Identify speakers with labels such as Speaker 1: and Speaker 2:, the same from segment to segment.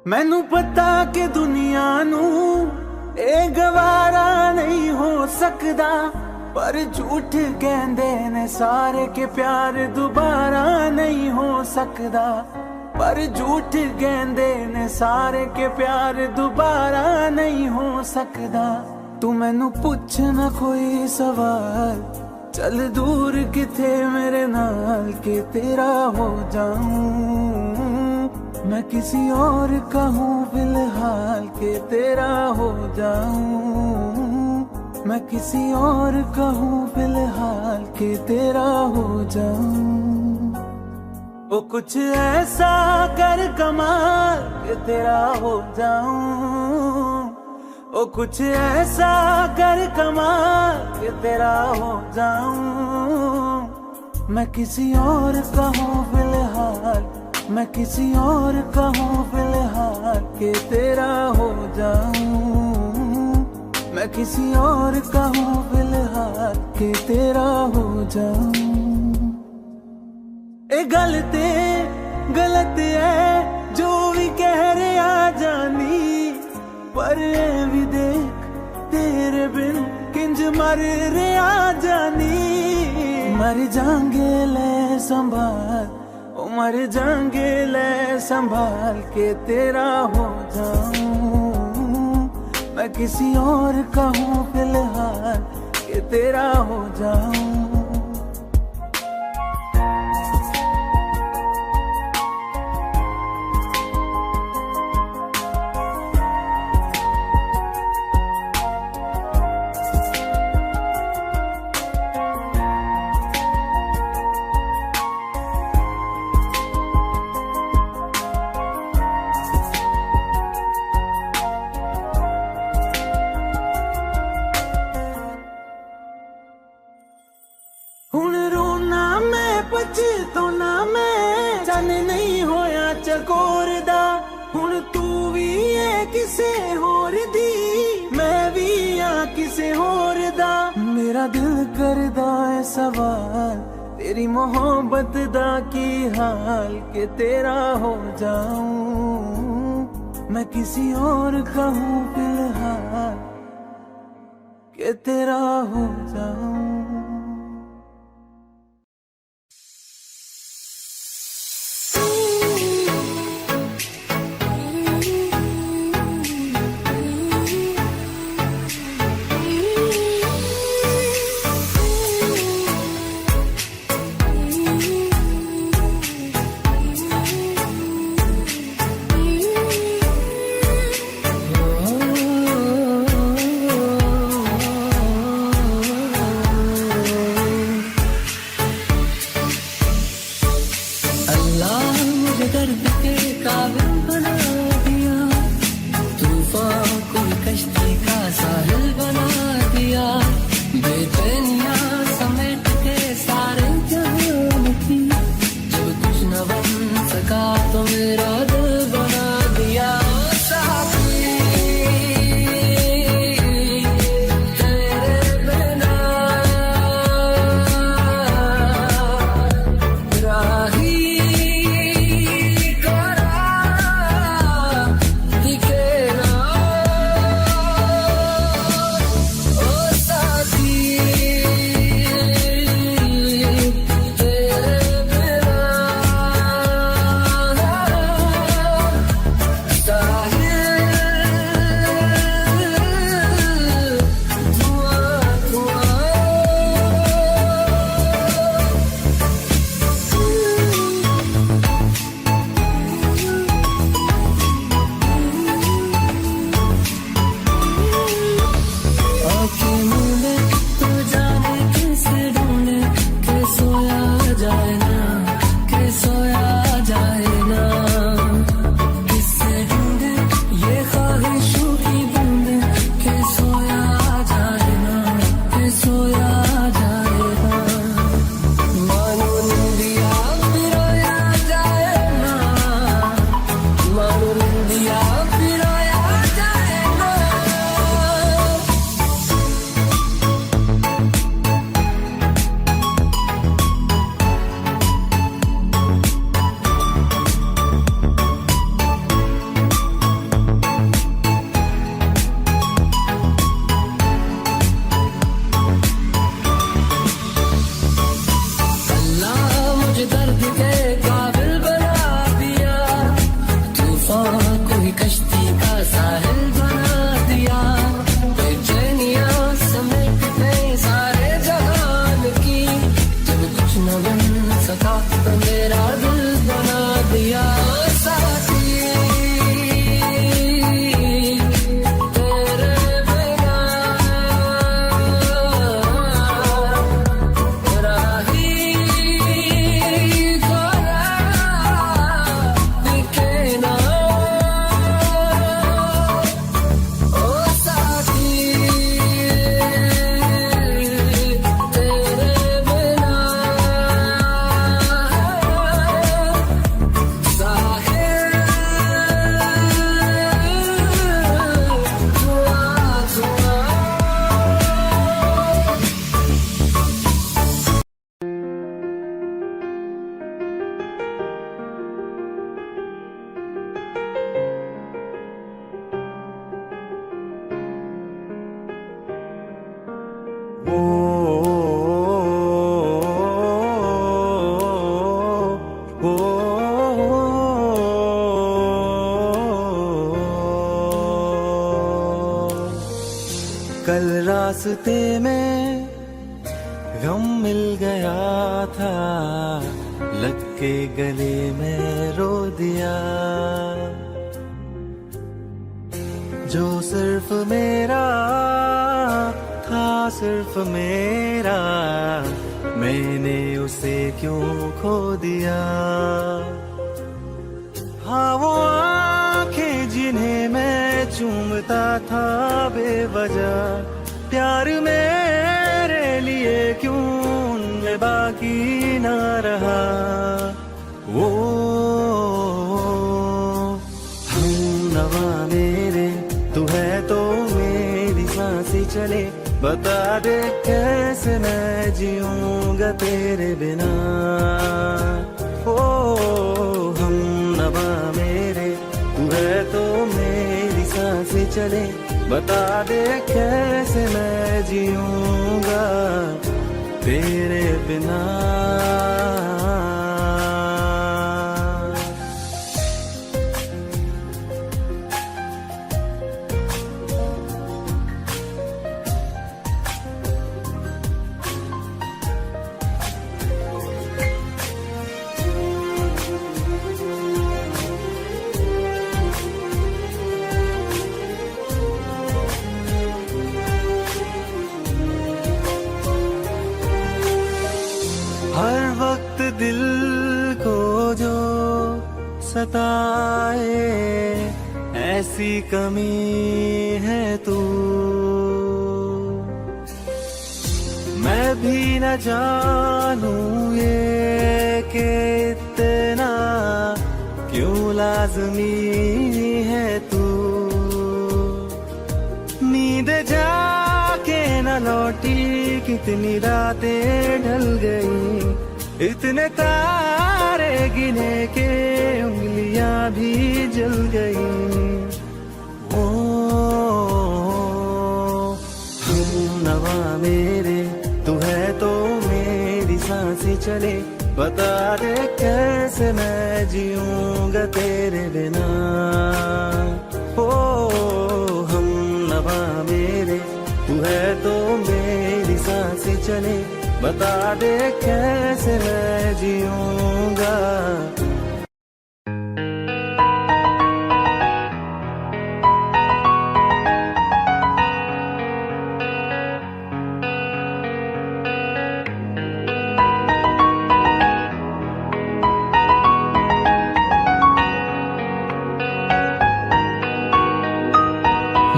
Speaker 1: मैनू पता कि दुनिया नू ए गवारा नहीं हो सकदा, पर झूठ कहंदे ने सारे के प्यार दोबारा नहीं हो सकदा। पर झूठ कहंदे ने सारे के प्यार दोबारा नहीं हो सकदा। तू मैनू पुछ ना कोई सवाल, चल दूर किथे मेरे नाल के तेरा हो जाऊं। मैं किसी और का हूँ फिलहाल के तेरा हो जाऊं। मैं किसी और का हूँ फिलहाल के तेरा हो जाऊं। ओ कुछ ऐसा कर कमाल के तेरा हो जाऊं। ओ कुछ ऐसा कर कमाल के तेरा हो जाऊं। मैं किसी और का हूँ फिलहाल, मैं किसी और का हूँ फिलहाल के तेरा हो जाऊं। मैं किसी और का हूँ फिलहाल के तेरा हो जाऊं। ए गलत है जो भी कह रहे आ जानी, पर ए भी देख तेरे बिन किंज मर रहे आ जानी। मर जाएंगे ले संभाल, ओ मर जाएंगे ले संभाल के तेरा हो जाऊं। मैं किसी और का हूँ फिलहाल के तेरा हो जाऊं। हुण रोना मैं पछताना मैं, चन नहीं होया चकोर दा। हुण तू भी है किसे होर दी, मैं भी हाँ किसे होर दा। मेरा दिल करदा है सवाल, तेरी मोहब्बत दा की हाल के तेरा हो जाऊं। मैं किसी और का हूँ फिलहाल के तेरा हो जाऊं।
Speaker 2: सका तो मेरा दिल बना दिया साथी तेरे बिना राही खोया दिखे ना ओ साथी तेरे बिना साहिल धुआं धुआं
Speaker 1: ओ, ओ, कल रास्ते में गम मिल गया था, लग के गले में रो दिया। जो सिर्फ मेरा था, सिर्फ मेरा, मैंने उसे क्यों खो दिया। हाँ वो आंखें जिन्हें मैं चूमता था बेवजह, प्यार मेरे लिए क्यों उनमें बाकी ना रहा। वो हम नवा मेरे, तू है तो मेरी सांसें चले, बता दे कैसे मैं जीऊंगा तेरे बिना। ओ हम नवा मेरे, तू है तो मेरी सांसें चले, बता दे कैसे मैं जीऊंगा तेरे बिना। हर वक्त दिल को जो सताए, ऐसी कमी है तू। मैं भी न जानूं ये कि इतना क्यों लाज़मी है तू। नींद जाके न लौटी, कितनी रातें ढल गई, इतने तारे गिने के उंगलियां भी जल गई। ओ हम नवा मेरे, तू है तो मेरी सांसें चले, बता दे कैसे मैं जीऊंगा तेरे बिना। ओ हम नवा मेरे, तू है तो मेरी सांसें चले, बता दे कैसे मैं जीऊंगा।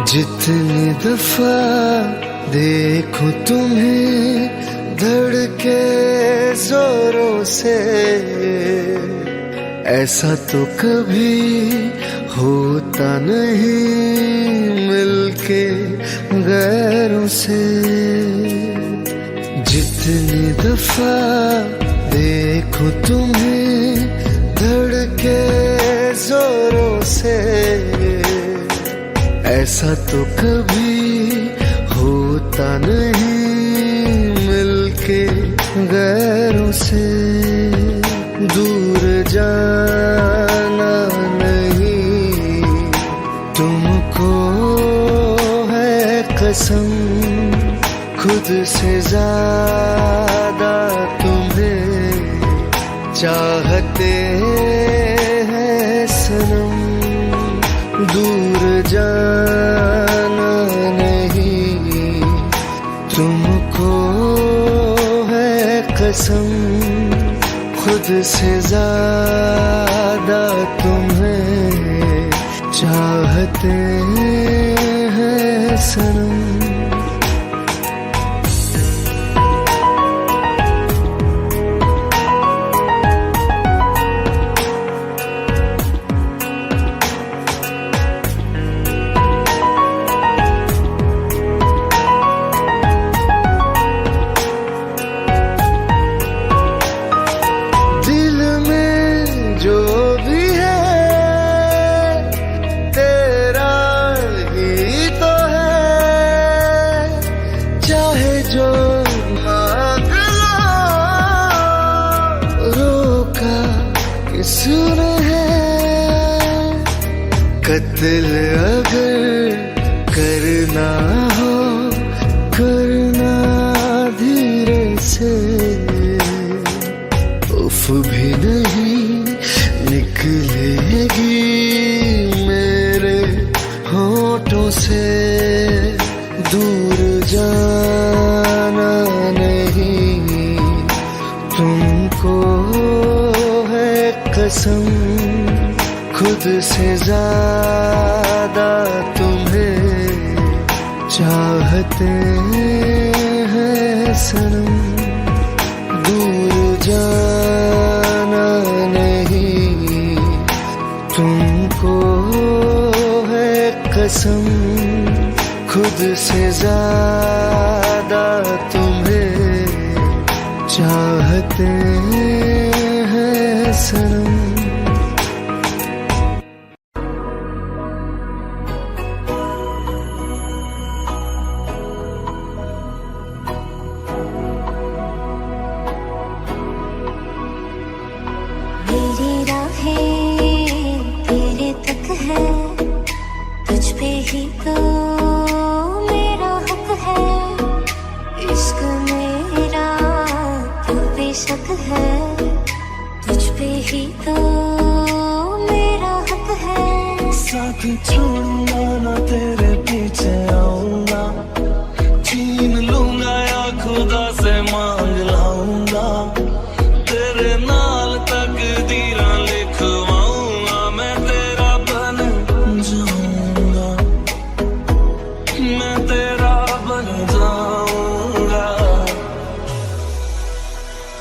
Speaker 3: जितनी दफा देखूं तुम्हें धड़के जोरों से, ऐसा तो कभी होता नहीं मिलके गैरों से। जितनी दफा देखूं तुम्हें धड़के जोरों से, ऐसा तो कभी होता नहीं मिलके गैरों से। दूर जाना नहीं तुमको है कसम, खुद से ज्यादा तुम्हें चाहते हैं सनम, दूर जाना नहीं तुमको है कसम, खुद से ज्यादा तुम्हें चाहते हैं सनम।
Speaker 1: सुने है
Speaker 3: कत्ल अगर करना हो करना धीरे से, उफ भी नहीं निकलेगी मेरे होठों से, दूर जाना नहीं तुमको कसम, खुद से ज्यादा तुम्हें चाहते हैं सनम, दूर जाना नहीं तुमको है कसम, खुद से ज्यादा तुम्हें चाहते हैं सनम।
Speaker 4: मेरी राहें तेरे तक है, तुझ पे ही तो मेरा हक है, इश्क मेरा तो बेशक है, तुझ पे ही तो मेरा हक है।
Speaker 1: साथ छोड़ूंगा ना तेरे पीछे आऊंगा, छीन लूंगा या खुदा से मांग लाऊंगा, तेरे नाल तकदीरां लिखवाऊंगा, मैं तेरा बन जाऊंगा, मैं तेरा बन जाऊंगा।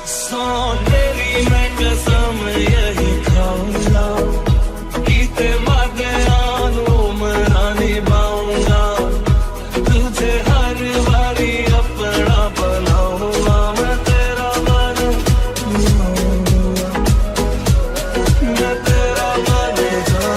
Speaker 1: सौ तेरी मैं कसम यही खाऊंगा, कीते वादे मना निभाऊंगा, तुझे हर बारी अपना बनाऊंगा, मैं तेरा बन जाऊंगा, मैं तेरा बन जाऊंगा।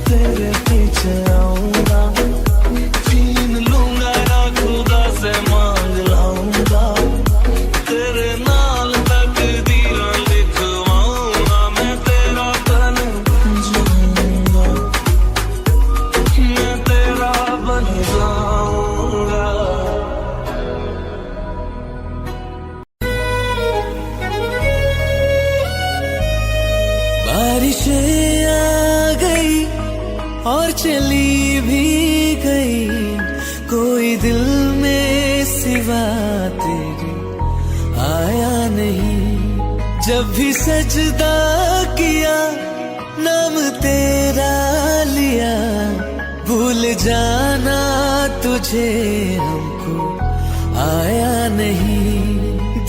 Speaker 1: तेरे पीछे आऊंगा, छीन लूंगा या खुदा से मांग लाऊंगा, तेरे नाल तकदीरां लिखवाऊंगा, मैं तेरा बन जाऊंगा, मैं तेरा बन जाऊंगा। बारिशें आ गई और चली भी गई, कोई दिल में सिवा तेरे आया नहीं, जब भी सजदा किया नाम तेरा लिया, भूल जाना तुझे हमको आया नहीं,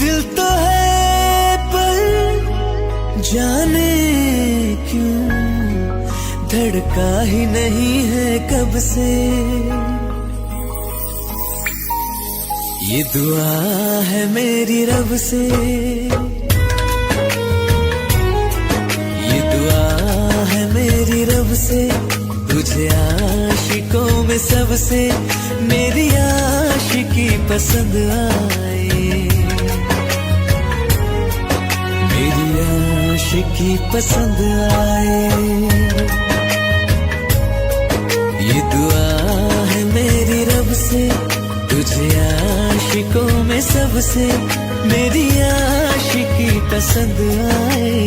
Speaker 1: दिल तो है पर जाने क्यों धड़का ही नहीं है कब से, ये दुआ है मेरी रब से, ये दुआ है मेरी रब से, तुझे आशिक आशिकों में सबसे मेरी आशिकी पसंद आए, मेरी आशिकी पसंद आए। ये दुआ है मेरी रब से, तुझे आशिकों में सबसे मेरी आशिकी पसंद आए,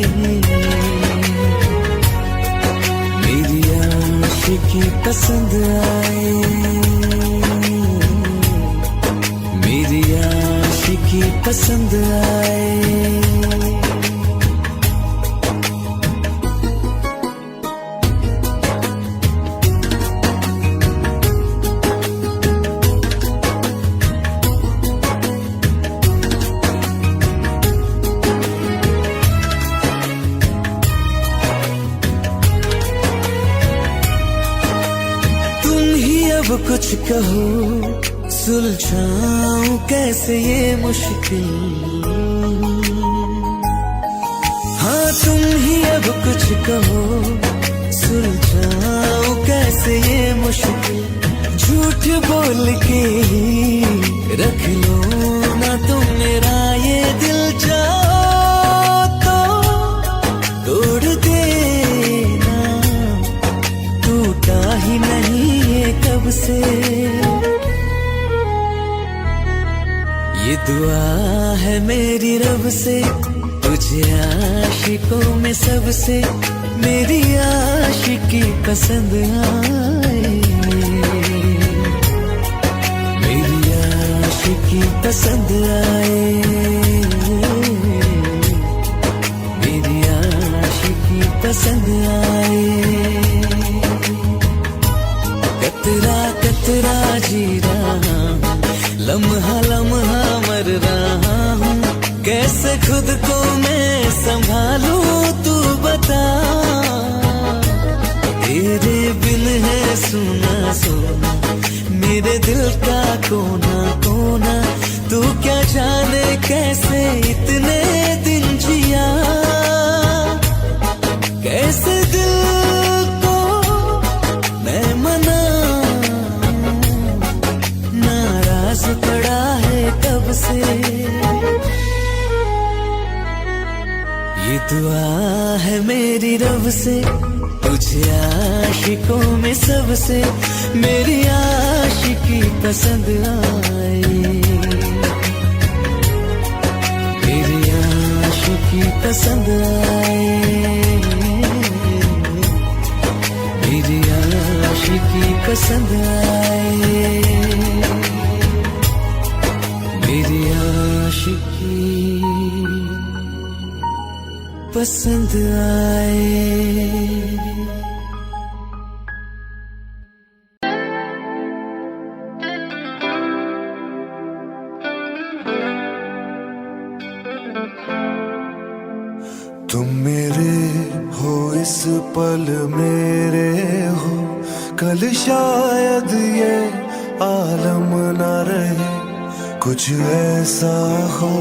Speaker 1: मेरी आशिकी पसंद आए, मेरी आशिकी पसंद आए। अब कुछ कहो, सुलझाऊं कैसे ये मुश्किल। हाँ तुम ही अब कुछ कहो, सुलझाऊं कैसे ये मुश्किल। झूठ बोल के ही रख लो ना तुम मेरा ये दिल, चाहो तो तोड़ देना, टूटा ही नहीं कब से। ये दुआ है मेरी रब से, तुझे आशिकों में सबसे मेरी आशिकी पसंद आए, मेरी आशिकी पसंद आए, मेरी आशिकी पसंद आए। कतरा कतरा जी रहा हूँ, लम्हा लम्हा मर रहा हूँ, कैसे खुद को मैं संभालूं तू बता। तेरे बिन है सुना सुना मेरे दिल का कोना कोना, तू क्या जाने कैसे इतने दिन जिया, कैसे दिल को मैं मना, नाराज पड़ा है कब से। ये दुआ है मेरी रब से, तुझे आशिकों में सबसे मेरी आशिकी पसंद आए, मेरी आशिकी पसंद आए, मेरी आशिकी पसंद आए, मेरी आशिकी पसंद आए।
Speaker 3: तुम मेरे हो इस पल मेरे हो, कल शायद ये आलम न रहे। कुछ ऐसा हो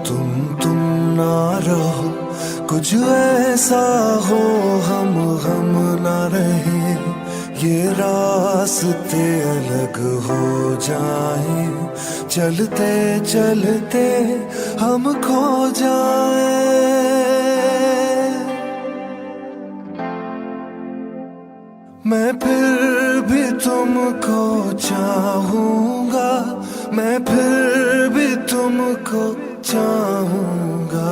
Speaker 3: तुम ना रहो, कुछ ऐसा हो हम ना रहे। ये रास्ते अलग हो जाए, चलते चलते हम खो जाए। मैं फिर भी तुमको चाहूंगा, मैं फिर भी तुमको चाहूंगा,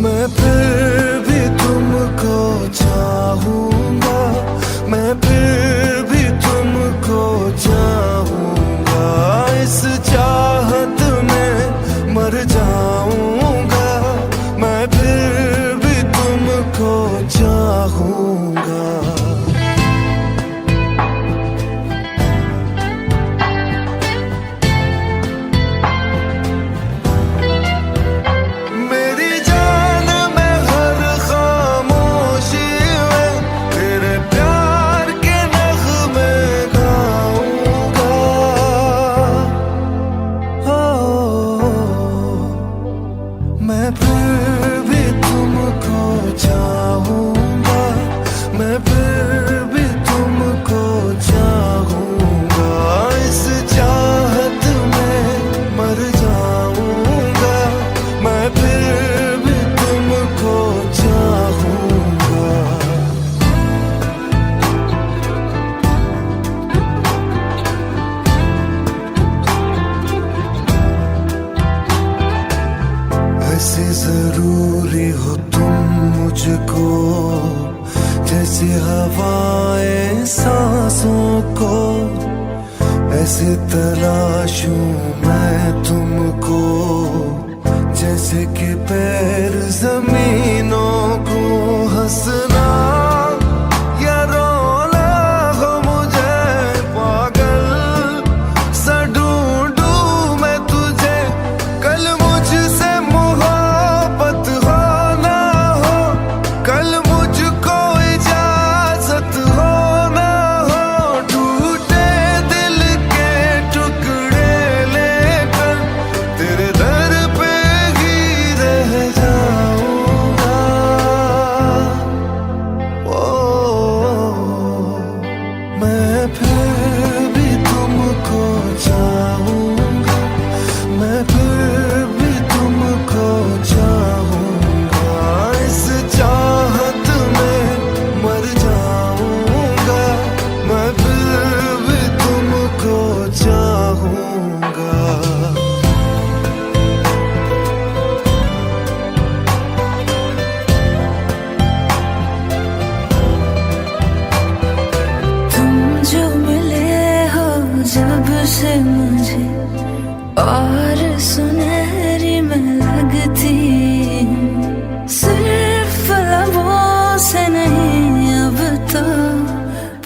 Speaker 3: मैं फिर भी तुमको चाहूंगा, मैं फिर भी तुमको चाहूंगा। इस चाहत में मर जाऊंगा, मैं फिर भी तुमको चाहूंगा। कैसे तलाशूं मैं तुमको, जैसे कि पैर जमीनों को। हंसना या रोना हो मुझे पागल सा ढूंढूं मैं तुझे। कल मुझसे मोहब्बत हो ना हो, कल मुझको इजाजत हो ना हो, टूटे दिल के टुकड़े लेकर तेरे दर पे ही रह जाऊंगा। ओ मैं फिर भी तुमको चाहूंगा, मैं फिर भी तुमको चाहूंगा। इस चाहत में मर जाऊंगा, मैं फिर भी तुमको चाहूंगा।
Speaker 4: तुम जो मिले हो जब से मुझे, और सुनहरी मैं लगती हूँ। सिर्फ लबों से नहीं अब तो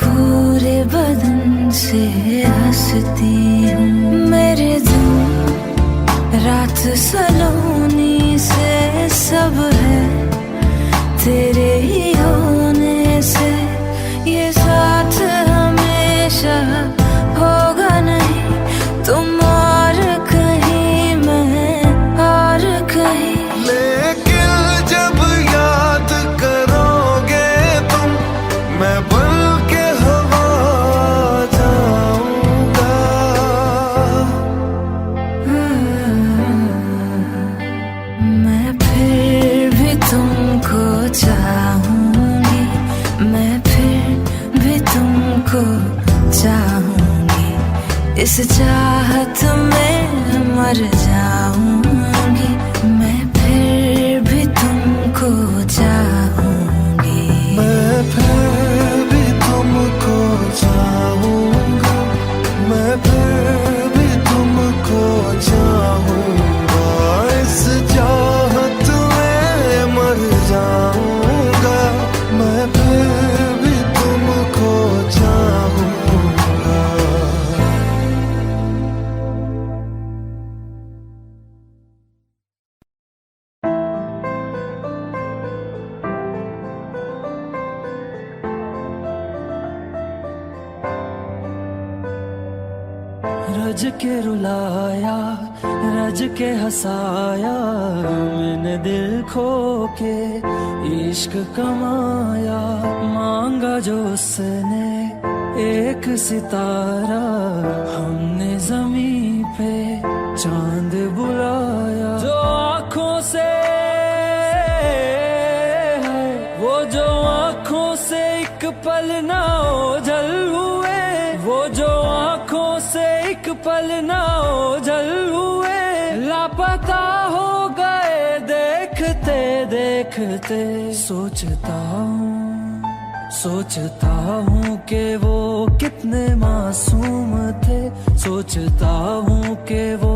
Speaker 4: पूरे बदन से हंसती हूँ। मेरे दिन रात सलोनी से सब है तेरे ही होने से। ये साथ हमेशा होगा नहीं, तुम और कहीं मैं और कहीं।
Speaker 3: लेकिन जब याद करोगे तुम, मैं बन के हवा जाऊंगा।
Speaker 4: मैं फिर भी तुमको चाहूंगी, मैं फिर भी तुमको चाहूंगी। इस चाहत में मर जाऊंगी, मैं फिर भी तुमको चाहूंगी।
Speaker 3: मैं फिर भी तुमको चाहूंगा, मैं फिर भी तुमको चाहूंगा। इस चाहत में मर जाऊंगा, मैं फिर भी तुमको चाहूंगा।
Speaker 1: रज के रुलाया, रज के हंसाया, मैंने दिल खो के इश्क कमाया। मांगा जो उसने एक सितारा, हमने जमीन पे चांद बुलाया। जो आँखों से है, वो जो आँखों से एक पल ना ओझल हुए, वो जो आँखों से एक पल ना ओझल हुए। लापता हो गए देखते देखते। सोचता हूँ कि वो कितने मासूम थे, सोचता हूँ कि वो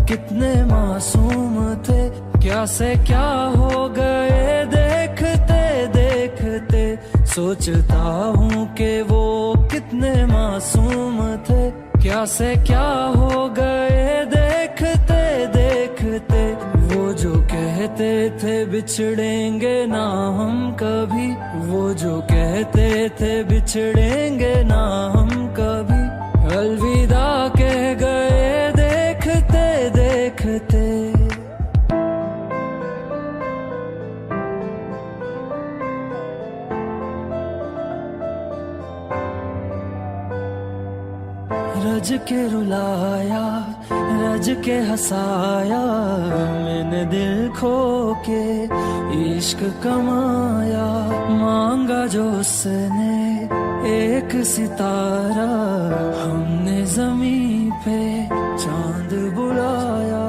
Speaker 1: कितने मासूम थे। क्या से क्या हो गए देखते देखते। सोचता हूँ कि वो कितने मासूम थे, क्या से क्या हो गए देखते देखते। वो जो कहते थे बिछड़ेंगे ना हम कभी, वो जो कहते थे बिछड़ेंगे ना हम कभी। अलविदा कह गए देखते देखते। रज के रुलाया, रज के हंसाया, मैंने दिल खो के इश्क कमाया। मांगा जो उसने एक सितारा, हमने जमीन पे चांद बुलाया।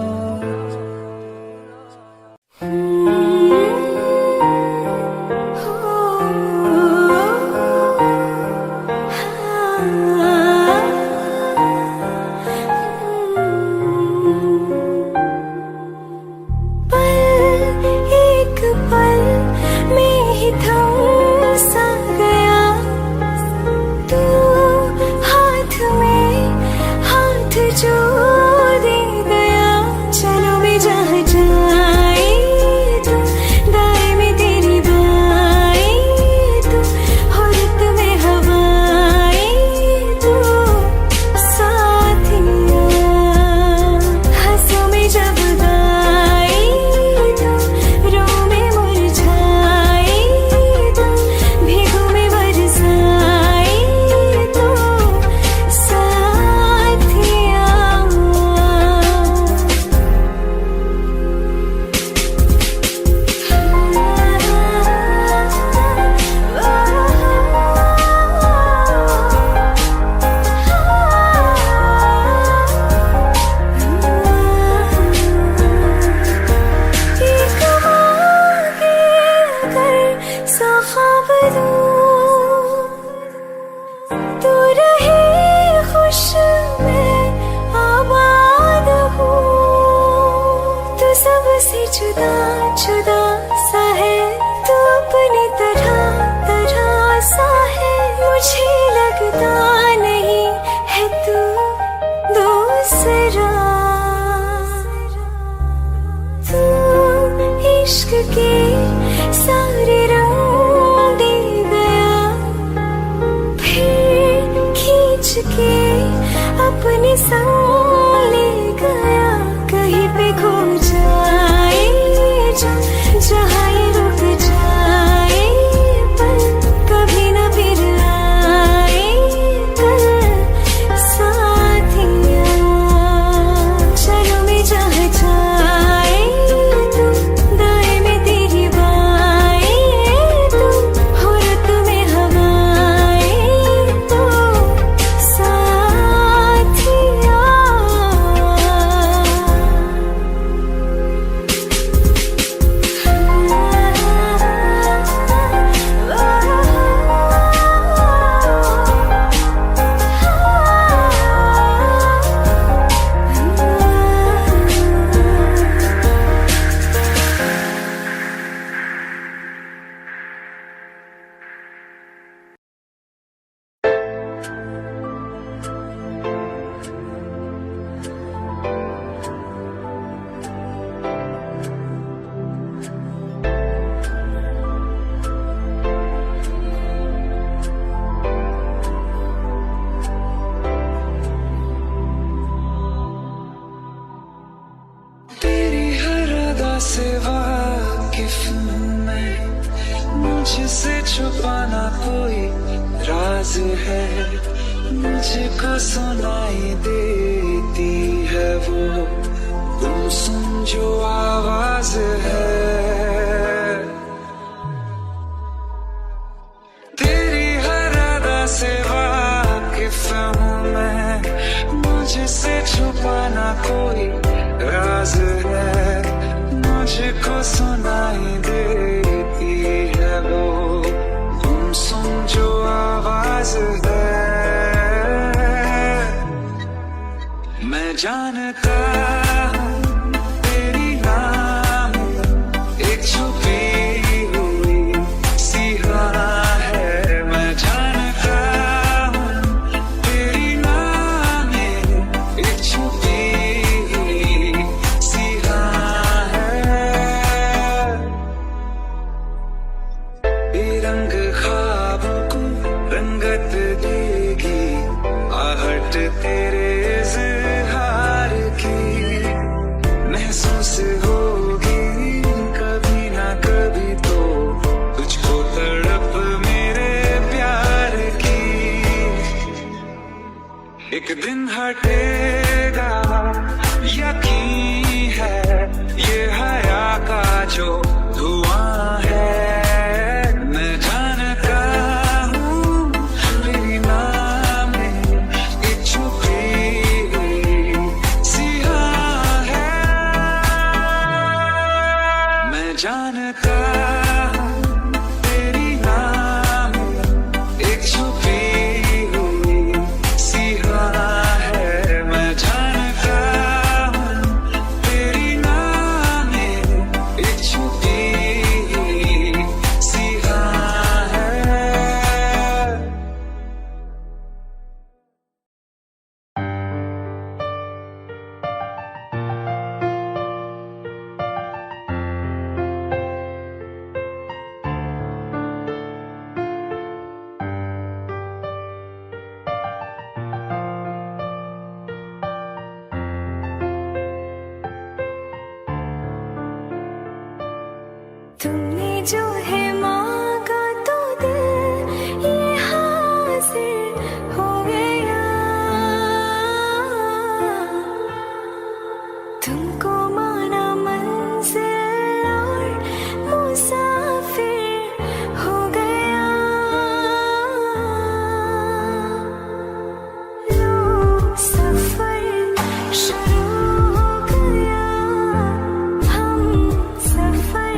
Speaker 4: जुदा जुदा सा है तू अपनी तरह तरह सा है, मुझे लगता नहीं है तू दूसरा। तू इश्क के सारे रंग दे गया, फिर खींच के अपने संग ले गया। कहीं पे खो जाए जहाँ ये रुक जाए, पर कभी न फिर आए कल साथिया। चलो मैं जहाँ जाए तू, दाएं में तेरी बाएं तू, हो रुत में हवाएं तो साथिया।
Speaker 3: तेरी हर अदा से वाकिफ हूँ मैं, मुझसे छुपाना कोई राज है। मुझको सुनाई देती है वो गुमसुम जो आवाज है। तेरी हर अदा से वाकिफ हूँ मैं, मुझसे छुपाना कोई राज है। मुझको सुनाई देती है वो गुमसुम जो आवाज है। मैं जानता हूँ तेरी नाम एक छुपी हुई सी राह है। मैं जानता हूँ तेरी नाम एक छुपी हुई सी राह है। ये रंग ख्वाबों को रंगत देगी, आहट तेरे इज़हार की महसूस होगी कभी ना कभी तो तुझको तड़प मेरे प्यार की। एक दिन हटेगा यकीन है, ये हया का जो धुआं है। मैं जानता हूँ तेरी नाम एक छुपी हुई सी राह है। मैं जानता हूँ तेरी नाम एक छुपी हुई सी राह है। मैं जानता हूँ तेरी नाम एक छुपी हुई सी राह है।
Speaker 4: तुमने जो है मांगा तो दिल ये हासिल हो गया। तुमको माना मंजिल और मुसाफिर हो गया। लो सफर शुरू हो गया, हम सफर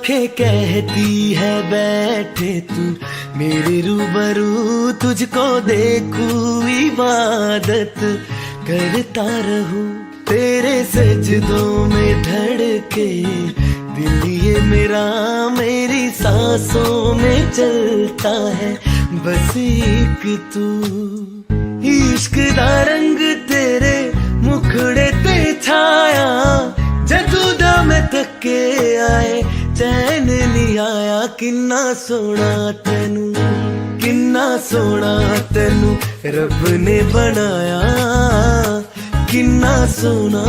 Speaker 1: आंखें कहती है बैठे तू मेरे रूबरू, तुझको देखूं इबादत करता रहूं, तेरे सजदों में धड़के दिल ये मेरा, मेरी सांसों में चलता है बस एक तू। इश्क दा रंग तेरे मुखड़े ते छाया, जदू दा मैं थके आए चैन नहीं आया, किन्ना सोना तेनू, किन्ना सोना तेनू रब ने बनाया, किन्ना सोना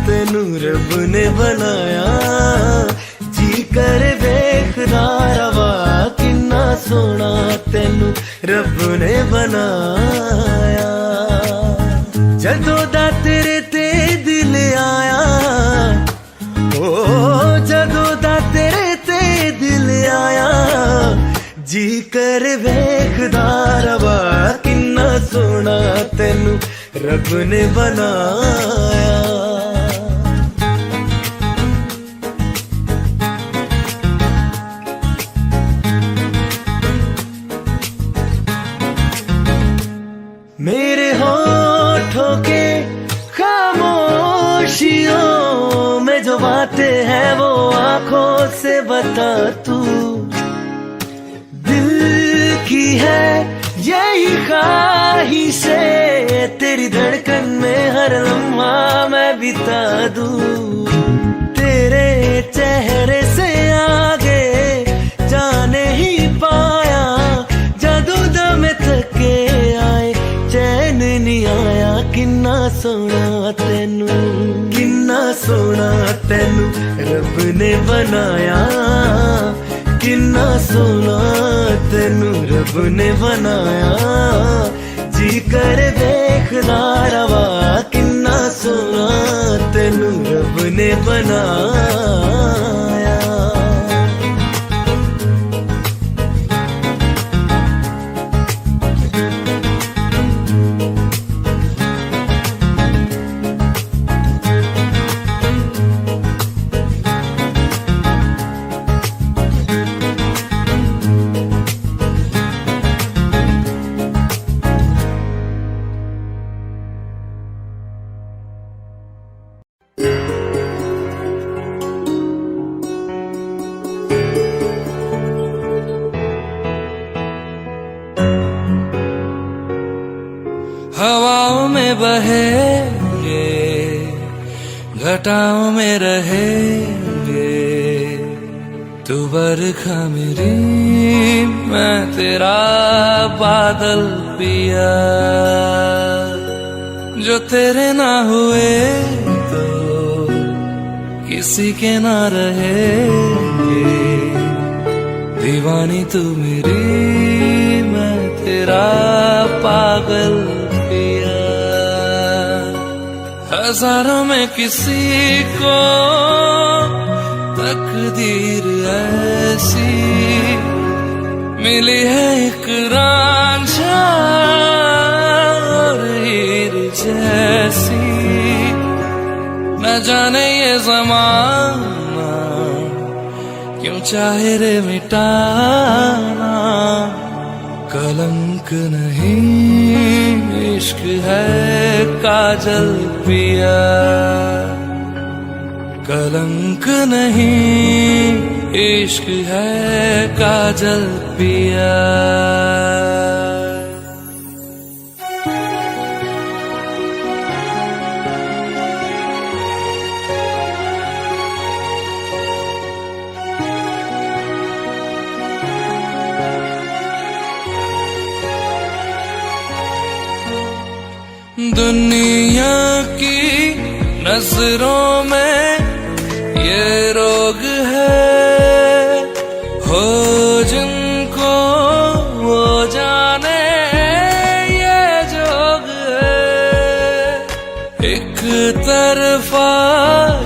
Speaker 1: तेनू रब ने बनाया, जी कर वेखदा रवा, किन्ना सोना तेनू रब ने बनाया। जदों दा तेरे ते दिल आया, ओ जदों दा तेरे ते दिल आया, जी कर वेखदा रवा, किन्ना सोना तेनू रब ने बनाया। मेरे होठों के खामोशियों में जो बातें हैं वो आंखों से बता तू, दिल की है यही ख्वाहिशें, तेरी धड़कन में हर लम्हा मैं बिता दूं, तेरे चेहरे से आगे जाने ही पाया, जादू दम थके आए चैन नहीं आया, किन्ना सोना तेनू, किन्ना सोना तेनू रब ने बनाया, किन्ना सोना तेनू रब ने बनाया, जी कर देखदा रवा, किन्ना सोना तेनू रब ने बनाया।
Speaker 2: हवाओं में बहेंगे, घटाओं में रहेंगे, तू बरखा मेरी मैं तेरा बादल पिया, जो तेरे ना हुए तो किसी के ना रहेंगे, दीवानी तू मेरी मैं तेरा पागल पिया, हजारों में किसी को तकदीर ऐसी मिली है, एक रांझा और हीर जैसी, न जाने ये ज़माना क्यों चाहे रे मिटाना, कलंक नहीं इश्क है काजल पिया, कलंक नहीं इश्क है काजल पिया। दुनिया की नजरों में ये रोग है, हो जिनको वो जाने ये जोग है, एक तरफा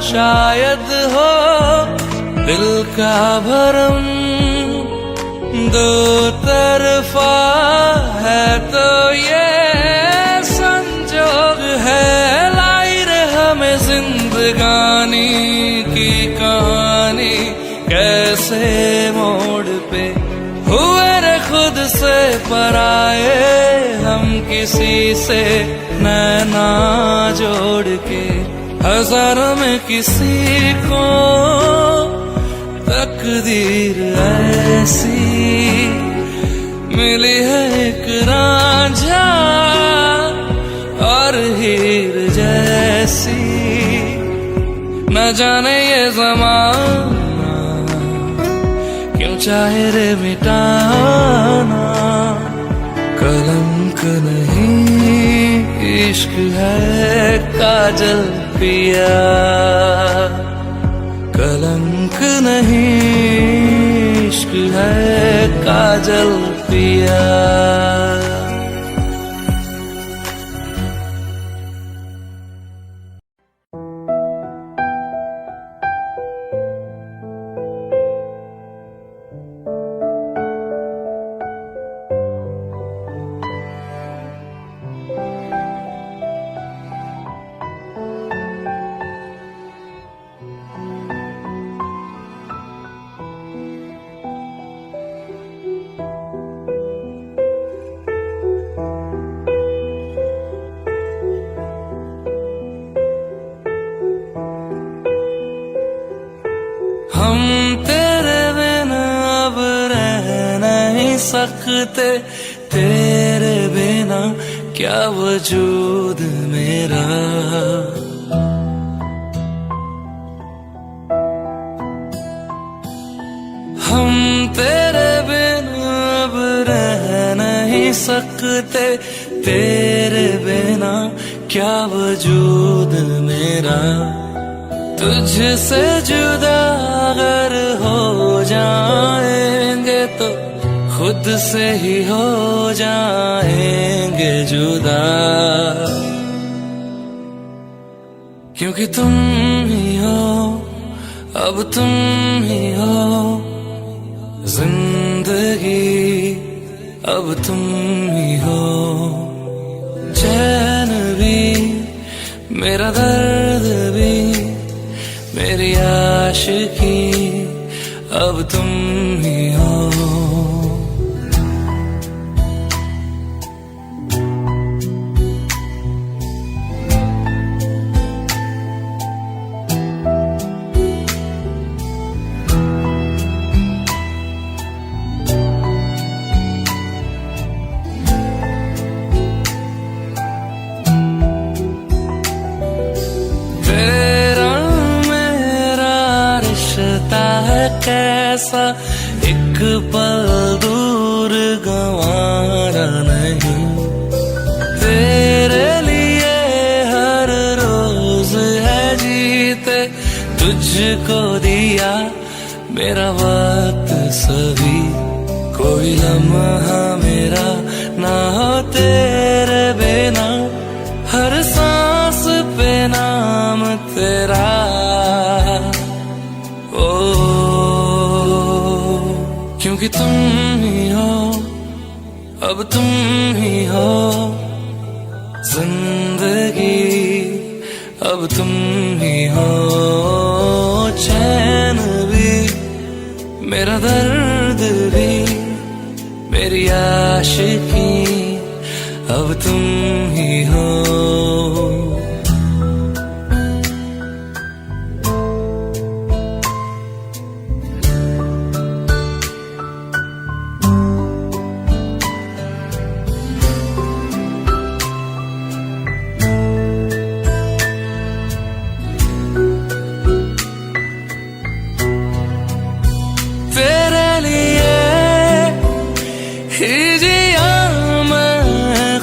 Speaker 2: शायद हो दिल का भरम, दो तरफा है तो ये है, लाई रे हमें जिंदगानी की कहानी कैसे
Speaker 5: से मोड़ पे हुए रे खुद से पराए, हम किसी से नैना जोड़ के हजारों में किसी को तकदीर ऐसी मिली है एक रांझा और हीर जैसी। न जाने ये ज़माना क्यों चाहे रे मिटाना, कलंक नहीं इश्क है काजल पिया, कलंक नहीं इश्क है काजल पिया। हम तेरे बिना अब रह नहीं सकते, तेरे बिना क्या वजूद मेरा। हम तेरे बिना अब रह नहीं सकते, तेरे बिना क्या वजूद मेरा। तुझसे जुदा अगर हो जाएंगे तो खुद से ही हो जाएंगे जुदा, क्योंकि तुम ही हो अब तुम ही हो जिंदगी, अब तुम ही हो चैन भी मेरा दर्द भी मेरी आशिकी, अब तुम ही हो। कैसा एक पल दूर गंवारा नहीं, तेरे लिए हर रोज है जीते, तुझको दिया मेरा वक्त सभी, कोई लम्हा मेरा ना हो तेरे बिना, हर सांस पे नाम तेरा। क्योंकि तुम ही हो अब तुम ही हो जिंदगी, अब तुम ही हो चैन भी मेरा दर्द भी मेरी आशिकी, अब तुम ही हो।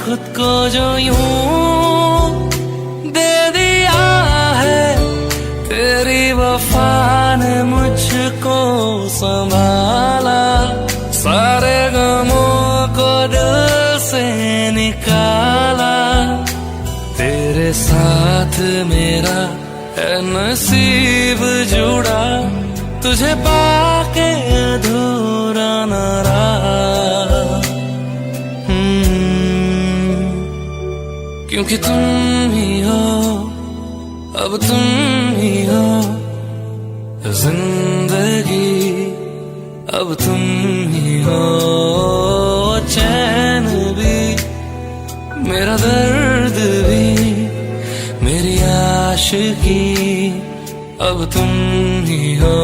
Speaker 5: खुद को जो यूं दे दिया है, तेरी वफा ने मुझको संभाला, सारे गमों को दिल से निकाला, तेरे साथ मेरा है नसीब जुड़ा, तुझे पाके अधूरा न रहा, क्योंकि तुम ही हो अब तुम ही हो जिंदगी, अब तुम ही हो। चैन भी मेरा दर्द भी मेरी आशिकी अब तुम ही हो,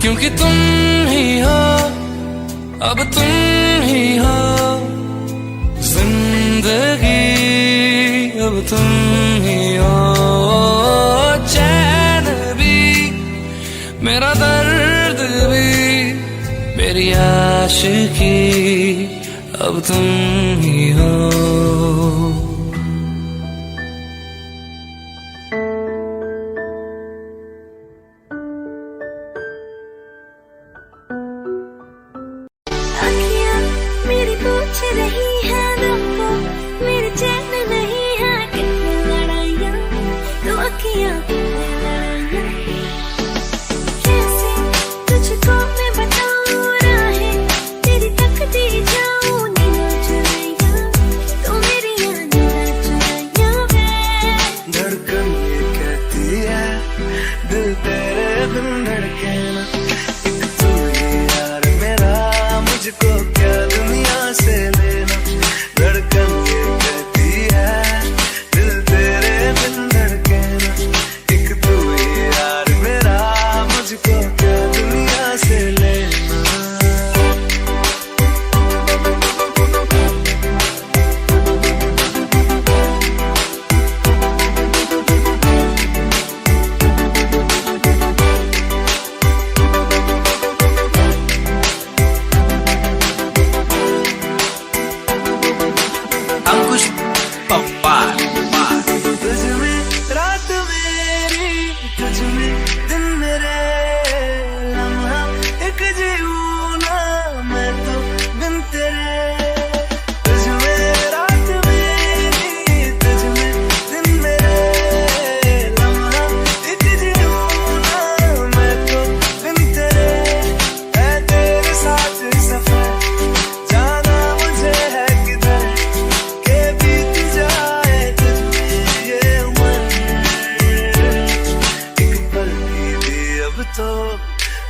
Speaker 5: क्योंकि तुम ही हो, अब तुम ही हो जिंदगी, अब तुम ही हो। चैन भी मेरा दर्द भी मेरी आशिकी अब तुम ही हो।
Speaker 4: अखियाँ मेरी पूछ रही है तुमको, मेरे चैन नहीं है कितनी लड़ाइयाँ, तो अखियाँ लड़ाइयाँ कैसे तुझको मैं बताऊँ राहें, तेरी तकती जाऊँ नीला चुराइयाँ, तो मेरी नीला चुराइयाँ मैं।
Speaker 1: धड़कन ये कहती है दिल तेरे बिन धड़के ना, एक तू ही यार मेरा, मुझको क्या दुनिया से लेना। धड़कन ये कहती है दिल तेरे बिन धड़के ना, एक तू ही यार मेरा, मुझको क्या दुनिया से लेना। अंकुश पप्पा तुझ में रात मेरी, तुझ में दिन मेरे, लम्हा एक जीऊँ ना मैं तो बिन तेरे। तुझ में रात मेरी, तुझ में दिन मेरे, लम्हा एक जीऊँ ना मैं तो बिन तेरे। है तेरे साथ सफर जाना मुझे है किधर, के बीत जाए तुझ में ये उम्र। एक पल की भी अब तो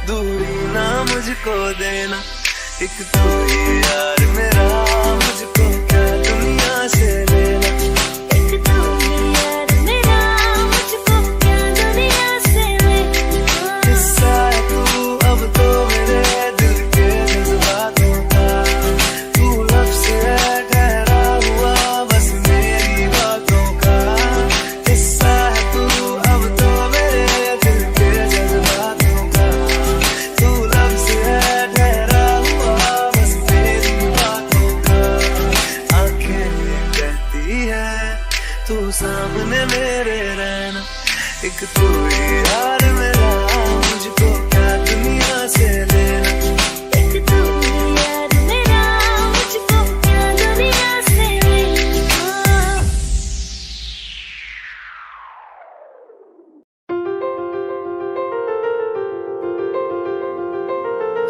Speaker 1: दूरी ना मुझको देना, एक तू ही यार मेरा, मुझको क्या दुनिया से लेना।
Speaker 4: एक तू ही यार मेरा, मुझको क्या दुनिया से लेना।
Speaker 1: हिस्सा है तू अब तो मेरे दिल के जज्बातों का, तू लफ्ज़ है ठहरा हुआ बस मेरी बातों का। हिस्सा है तू अब तो मेरे दिल के जज्बातों का, तू लफ्ज़ है ठहरा हुआ बस मेरी बातों का। आंखें ये कहती है तू सामने मेरे रहना, एक तू ही यार मेरा, मुझको क्या दुनिया से लेना।
Speaker 4: एक तू ही यार मेरा, मुझको क्या दुनिया से लेना।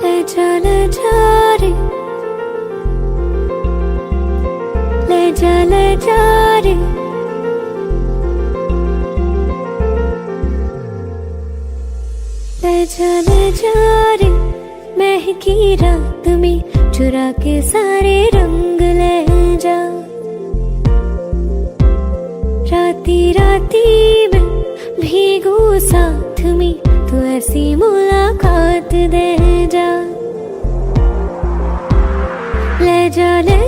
Speaker 4: ले जा रे, ले जा रे, ले जा रे, महकी रात में चुरा के सारे रंग ले जा। राती राती में भीगू साथ में, तू ऐसी मुलाकात दे जा। ले जा रे,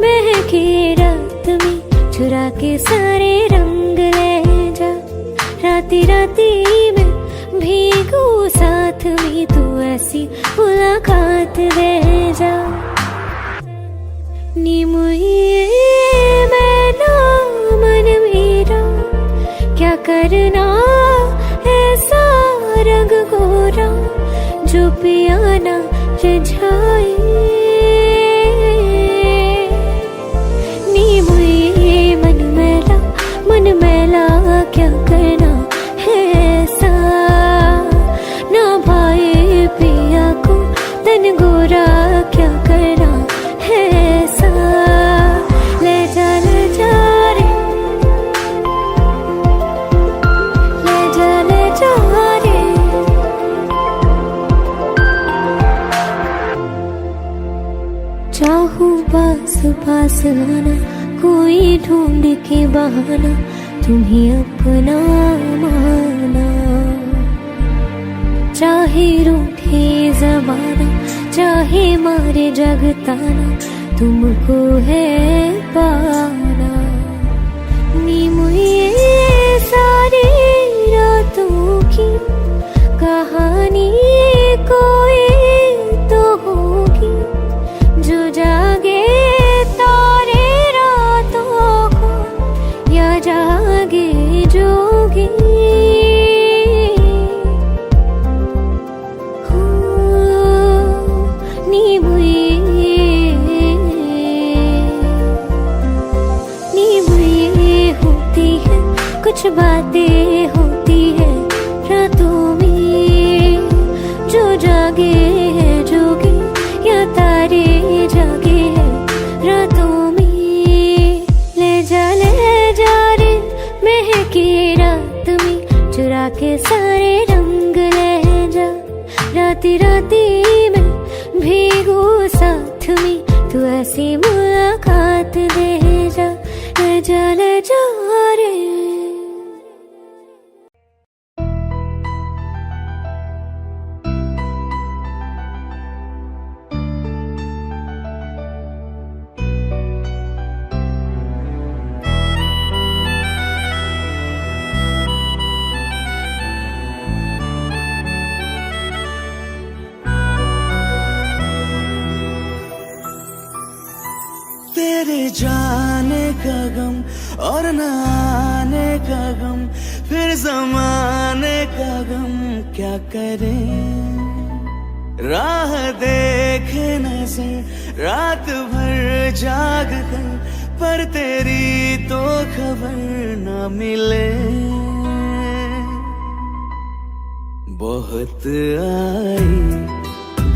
Speaker 4: महकी रात में चुरा के सारे रंग ले जा। राती राती में भीगू साथ में, तू ऐसी मुलाकात दे जा। नी मुझे मैना मन मेरा, क्या करना ऐसा रंग गोरा, जो पियाना रिझाए। नी मुझे मन मैला क्या करना है ऐसा, ना भाई पिया को तन गोरा क्या करना है ऐसा। ले जा रे, ले जा रे, पास आना, कोई ढूंढ के बहाना तुम्हें अपना माना। चाहे रूठे जमाना, चाहे मारे जगताना, तुमको है पाना। नीम ये सारी रातों की कहानी कोई तो होगी, जो जागे तारे रातों को या जागे जोगी। नीम ये होती है, कुछ बातें होती है रातों में, जो जागे है जोगी या तारे जागे है रातों में। ले जा रे महके रात में, चुरा के सारे रंग ले जा। राती राती में भीगू साथ में, तू ऐसी मुलाकात दे जा। ले जा रे।
Speaker 1: तेरे जाने का गम और न आने का गम, फिर जमाने का गम क्या करें। राह देखे नजर रात भर जाग कर, पर तेरी तो खबर न मिले। बहुत आई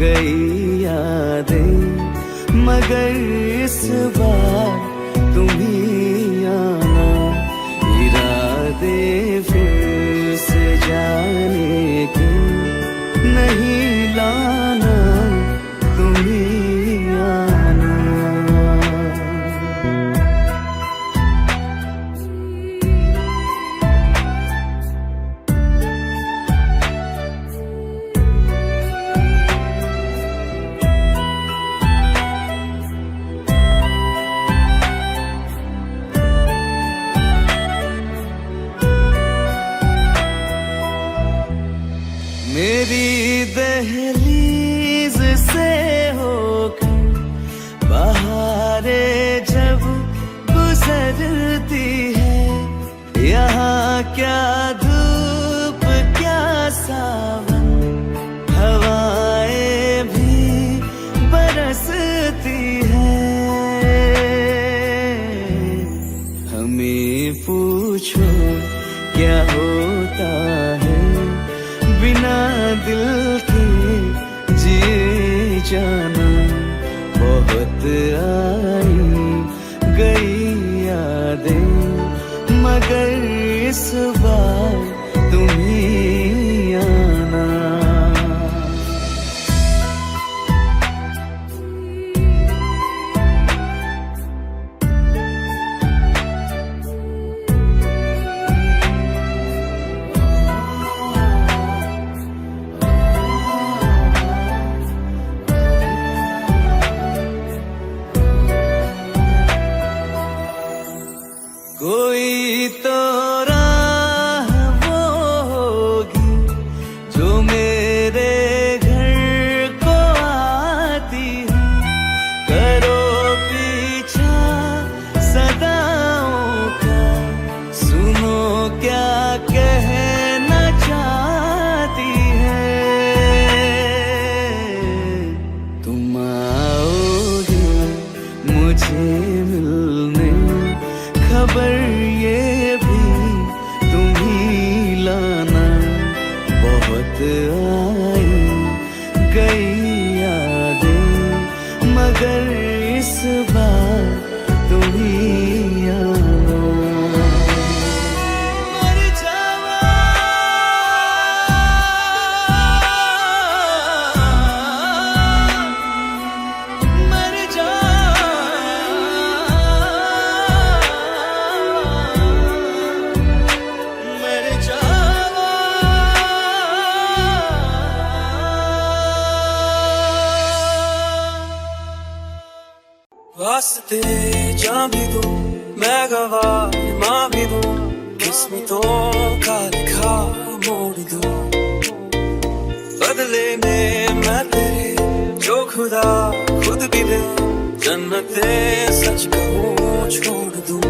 Speaker 1: गई यादें, मगर इस बार तुम ही आना। इरादे फिर से जाने के नहीं लाना, तुम ही आना। मेरी दहलीज से होकर बहारें जब गुजरती है, यहाँ क्या धूप क्या सावन, हवाएं भी बरसती है। हमें पूछो क्या होता है बिना दिल के जिए जाना। बहुत आई गई यादें, मगर इस बार तुम ही आना। कोई तो राह
Speaker 3: वास्ते जा भी दूं मैं गवाह माँ भी दूं किस्मतों का लिखा मोड़ दूं बदले में मैं तेरे जो खुदा खुद भी दे जन्नते सच कहूँ छोड़ दूं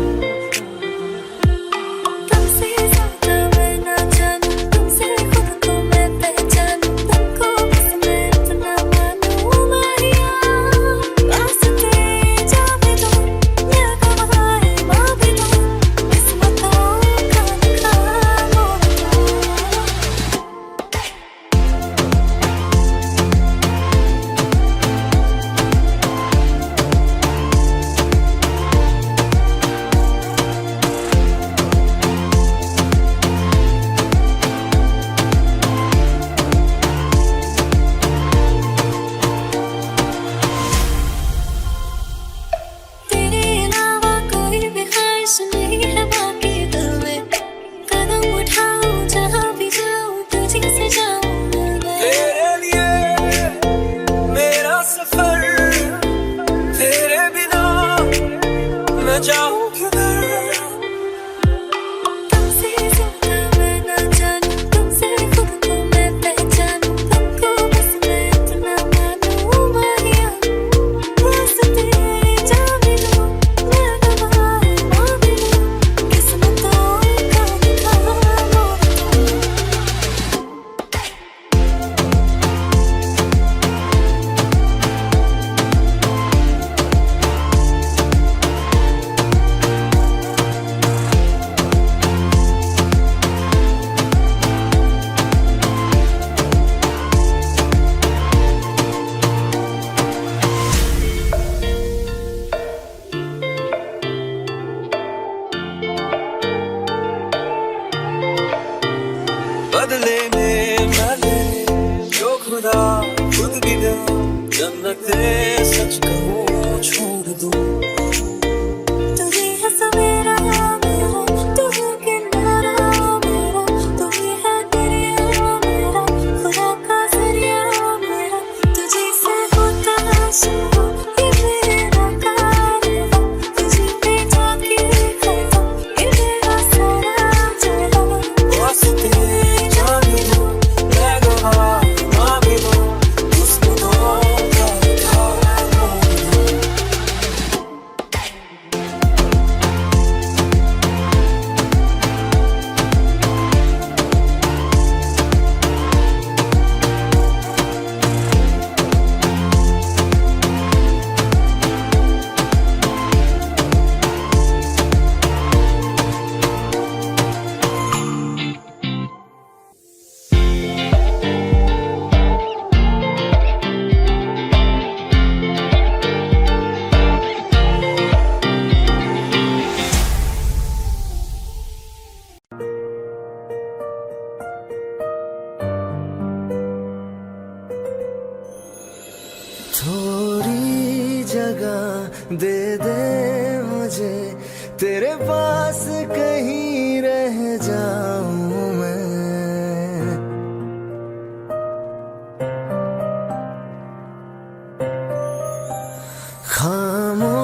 Speaker 4: तुमसे ज्यादा मैं ना जानूं तुमसे खुद को मैं पहचानूं तुमको बस मैं इतना मानूं माहिया वास्ते जा भी दूं मैं गवाह माँ भी दूं किस्मतों का लिखा मोड़ दूं तेरे अलावा कोई भी ख्वाहिश नहीं है बाकी दिल में कदम उठाऊं जहाँ भी जाऊं तुझे से जाऊं मैं
Speaker 3: तेरे लिए मेरा सफर तेरे बिना मैं जाऊं किधर
Speaker 4: तुमसे ज्यादा मैं ना जानूं तुमसे खुद को मैं पहचानूं तुमको बस मैं इतना मानूं माहिया वास्ते जा भी दूं मैं गवाह माँ भी दूं किस्मतों का लिखा मोड़ दूं
Speaker 3: बदले में मैं तेरे जो खुदा खुद भी दे जन्नते सच कहूँ छोड़ दूं
Speaker 4: तू ही है सवेरा मेरा तू ही किनारा मेरा तू ही है दरिया मेरा खुदा का जरिया मेरा तुझे से होता शुरू ये मेरा कारवां तुझे पे जाके खता ये मेरा सारा जहां
Speaker 3: वास्ते जा भी दूं मैं गवाह माँ भी दूं किस्मतों का लिखा मोड़ दूं
Speaker 1: थोड़ी जगह दे दे मुझे तेरे पास कहीं रह जाऊं मैं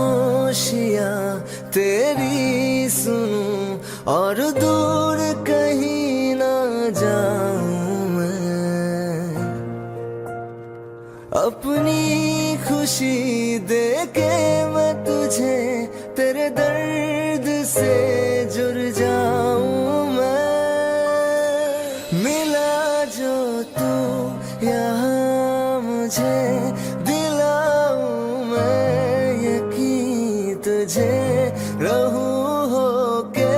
Speaker 1: खामोशियां तेरी सुनूं और दूर कहीं ना जाऊं मैं अपनी खुशी दे के मैं तुझे तेरे दर्द से जुड़ जाऊं मैं मिला जो तू यहाँ मुझे दिलाऊं मैं यकीन तुझे रहूं होके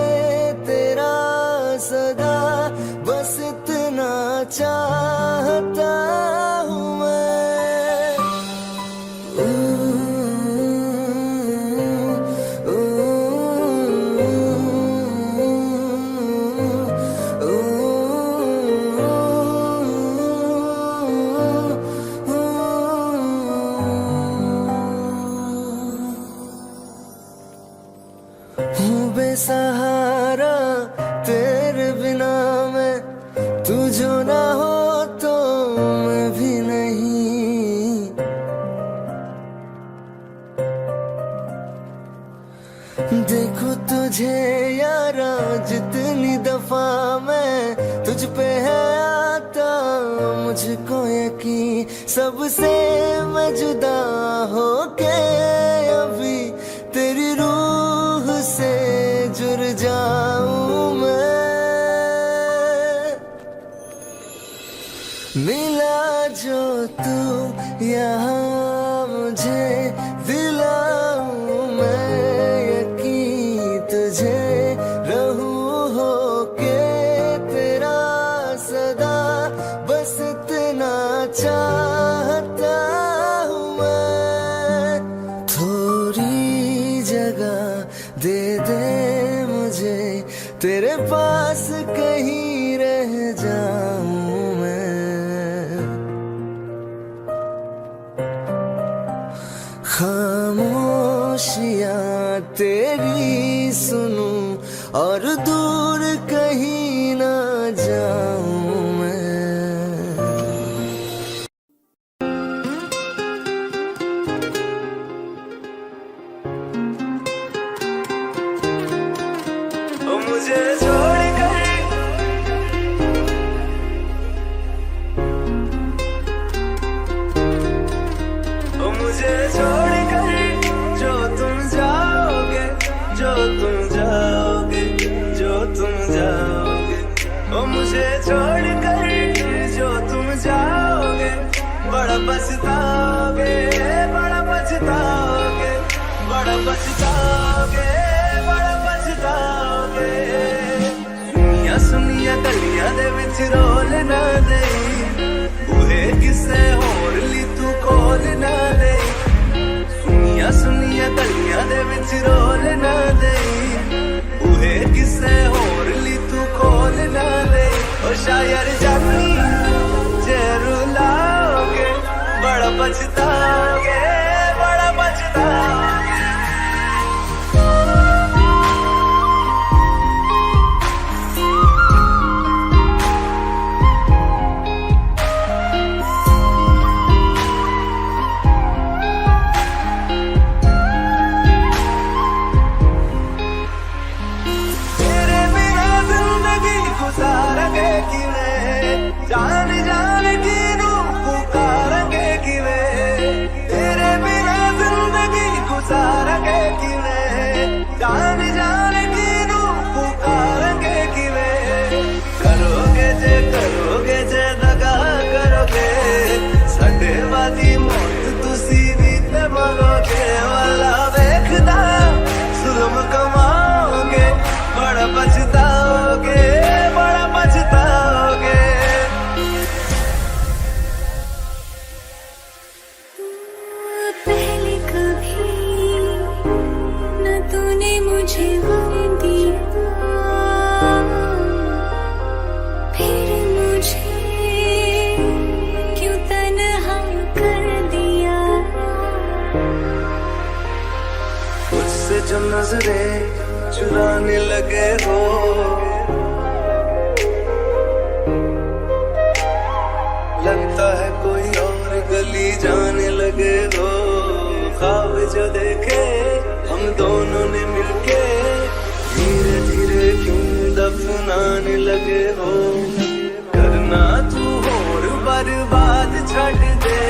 Speaker 1: तेरा सदा बस इतना चाहता हूँ हूँ बेसहारा तेरे बिना मैं तू जो ना हो तो मैं भी नहीं
Speaker 6: तुझे यारा जितनी दफा मैं तुझ पे है आता, मुझको यकीन सबसे मैं जुदा हो के अभी तेरी रूह से जुड़ जाऊं मैं। मिला जो तू यहाँ मुझे दिलाऊं मैं यकीन तुझे रहूं हो के तेरा सदा, बस इतना चाहता हूँ मैं। थोड़ी जगह दे दे मुझे तेरे पास कहीं रह जाऊं मैं। खामोशियाँ तेरी सुनूं और दूर कहीं ना जाऊं मैं।
Speaker 3: ओ मुझे छोड़ कर मुझे छोड़ कर जो तुम जाओगे, जो तुम जाओगे, जो तुम जाओगे। ओ मुझे छोड़ कर जो तुम जाओगे, बड़ा पछताओगे, बड़ा पछताओगे, बड़ा पछताओगे, बड़ा पछताओगे। सुनिया सुनिया गलियां दे विच रोल ना दे, बूहे किसे होर ली तू खोल ना दे। सुनिया सुनिया गलियां दे विच रोल ना दे, बूहे किसे होर ली तू खोल ना दे। ओ शायर जानी जे रुलाओगे, बड़ा पछताओगे, बड़ा पछताओगे। जान जान की रूह पुकारेंगे किवें, तेरे बिना जिंदगी गुजारेंगे किवें। जान जान की रूह पुकारेंगे किवें। करोगे जे दगा करोगे, साडे वाली मौत तुसी भी ते मरोगे। वाला वेखदा जुल्म कमाओगे, बड़ा पछताओगे, बड़ा पछताओगे।
Speaker 4: पहले कभी न तूने मुझे गम दिया, फिर मुझे क्यों तन्हा कर दिया।
Speaker 3: मुझसे जो नजरें चुराने लगे हो, लगता है कोई और गली जाने लगे हो। ख्वाब जो देखे हम दोनों ने मिलके, धीरे धीरे क्यों दफनाने लगे हो। करना तू और बर्बाद छड़ दे,